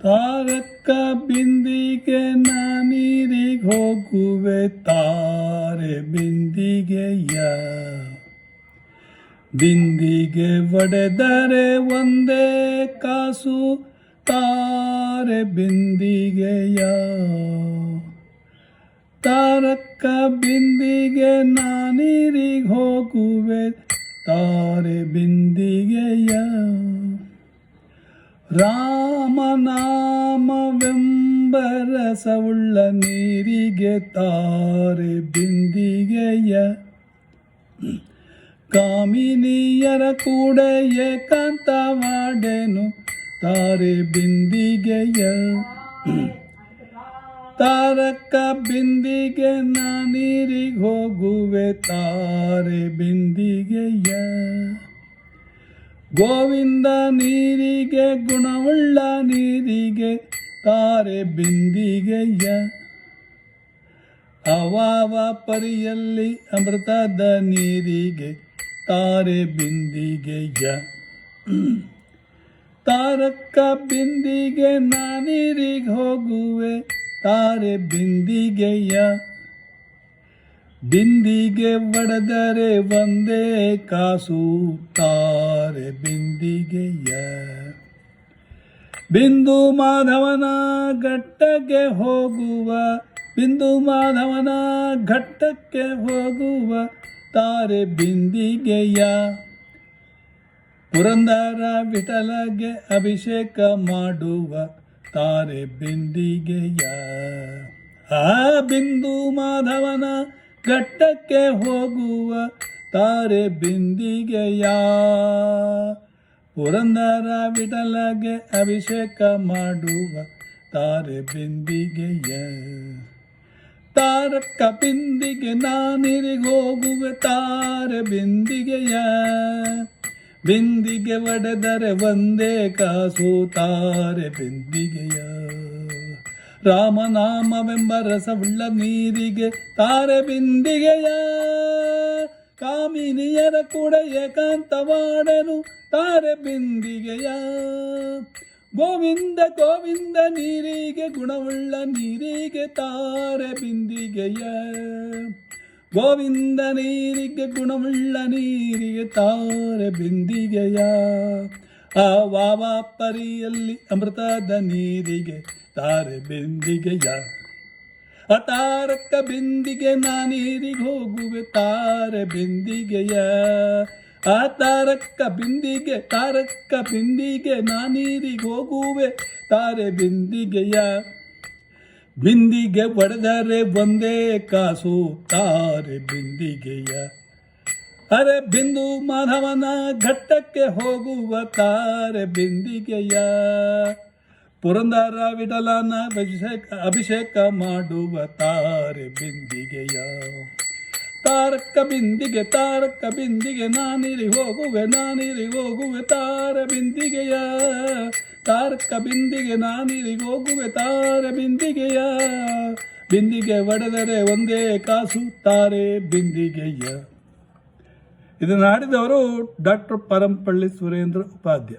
ತಾರಕ್ಕ ಬಿಂದಿಗೆ ನಾನೀರಿಗೆ ಹೋಗುವೆ ತಾರೆ ಬಿಂದಿಗೆಯ. ಬಿಂದಿಗೆ ಒಡೆದರೆ ಒಂದೇ ಕಾಸು ತಾರೆ ಬಿಂದಿಗೆಯ. ತಾರಕ್ಕ ಬಿಂದಿಗೆ ನಾನೀರಿಗೆ ಹೋಗುವೆ ತಾರೆ ಬಿಂದಿಗೆಯ. ರಾಮನಾಮವೆಂಬರಸವುಳ್ಳ ನೀರಿಗೆ ತಾರೆ ಬಿಂದಿಗೆಯ. ಕಾಮಿನಿಯರ ಕೂಡ ಏಕಾಂತವಾಡೆನು ತಾರೆ ಬಿಂದಿಗೆಯ. ತಾರಕ್ಕ ಬಿಂದಿಗೆ ನಾನೀರಿಗೆ ಹೋಗುವೆ ತಾರೆ ಬಿಂದಿಗೆಯ. ಗೋವಿಂದ ನೀರಿಗೆ ಗುಣವುಳ್ಳ ನೀರಿಗೆ ತಾರೆ ಬಿಂದಿಗೆಯ. ಅವಾವ ಪರಿಯಲ್ಲಿ ಅಮೃತದ ನೀರಿಗೆ ತಾರೆ ಬಿಂದಿಗೆಯ. ತಾರಕ್ಕ ಬಿಂದಿಗೆ ನಾನೀರಿಗೆ ಹೋಗುವೆ ತಾರೆ ಬಿಂದಿಗೆಯ. ಬಿಂದಿಗೆ ಒಡೆದರೆ ಒಂದೇ ಕಾಸು ತಾರೆ ಬಿಂದಿಗೆಯ. ಬಿಂದು ಮಾಧವನ ಘಟ್ಟಕ್ಕೆ ಹೋಗುವ ಬಿಂದು ಮಾಧವನ ಘಟ್ಟಕ್ಕೆ ಹೋಗುವ ತಾರೆ ಬಿಂದಿಗೆಯ. ಪುರಂದರ ವಿಠಲಗೆ ಅಭಿಷೇಕ ಮಾಡುವ ತಾರೆ ಬಿಂದಿಗೆಯ. ಆ ಬಿಂದು ಮಾಧವನ ಘಟ್ಟಕ್ಕೆ ಹೋಗುವ ತಾರೆ ಬಿಂದಿಗೆಯ. ಪುರಂದರ ವಿಠಲಗೆ ಅಭಿಷೇಕ ಮಾಡುವ ತಾರೆ ಬಿಂದಿಗೆಯ. ತಾರಕ್ಕ ಬಿಂದಿಗೆ ನಾನೀರಿಗೆ ಹೋಗುವೆ ತಾರೆ ಬಿಂದಿಗೆಯ. ಬಿಂದಿಗೆ ಒಡೆದರೆ ಒಂದೇ ಕಾಸು ತಾರೆ ಬಿಂದಿಗೆಯ. ರಾಮನಾಮವೆಂಬ ರಸವುಳ್ಳ ನೀರಿಗೆ ತಾರೆ ಬಿಂದಿಗೆಯ. ಕಾಮಿನಿಯರ ಕೂಡ ಏಕಾಂತವಾಡೆನು ತಾರೆ ಬಿಂದಿಗೆಯ. ಗೋವಿಂದ ಗೋವಿಂದ ನೀರಿಗೆ ಗುಣವುಳ್ಳ ನೀರಿಗೆ ತಾರೆ ಬಿಂದಿಗೆಯ. ಗೋವಿಂದ ನೀರಿಗೆ ಗುಣವುಳ್ಳ ನೀರಿಗೆ ತಾರೆ ಬಿಂದಿಗೆಯ. ಆ ವಾವ ಪರಿಯಲ್ಲಿ ಅಮೃತದ ನೀರಿಗೆ ತಾರೆ ಬಿಂದಿಗೆಯ. ಆ ತಾರಕ್ಕ ಬಿಂದಿಗೆ ನಾನೀರಿಗೆ ಹೋಗುವೆ ತಾರೆ ಬಿಂದಿಗೆಯ. ಆ ತಾರಕ್ಕ ಬಿಂದಿಗೆ ನಾನೀರಿಗೆ ಹೋಗುವೆ ತಾರೆ ಬಿಂದಿಗೆಯ. ಬಿಂದಿಗೆ ಒಡೆದರೆ ಒಂದೇ ಕಾಸು ತಾರೆ ಬಿಂದಿಗೆಯ. ಅರೆ ಬಿಂದು ಮಾಧವನ ಘಟ್ಟಕ್ಕೆ ಹೋಗುವ ತಾರೆ ಬಿಂದಿಗೆಯ. ಪುರಂದರ ವಿಠಲನ ಅಭಿಷೇಕ ಮಾಡುವ ತಾರೆ ಬಿಂದಿಗೆಯ. ತಾರಕ್ಕ ಬಿಂದಿಗೆ ನಾನೀರಿಗೆ ಹೋಗುವೆ ತಾರೆ ಬಿಂದಿಗೆಯ. ತಾರಕ್ಕ ಬಿಂದಿಗೆ ನಾನೀರಿಗೆ ಹೋಗುವೆ ತಾರೆ ಬಿಂದಿಗೆಯ. ಬಿಂದಿಗೆ ಒಡೆದರೆ ಒಂದೇ ಕಾಸು ತಾರೆ ಬಿಂದಿಗೆಯ. ಇದನ್ನು ಹಾಡಿದವರು ಡಾಕ್ಟರ್ ಪರಂಪಳ್ಳಿ ಸುರೇಂದ್ರ ಉಪಾಧ್ಯ.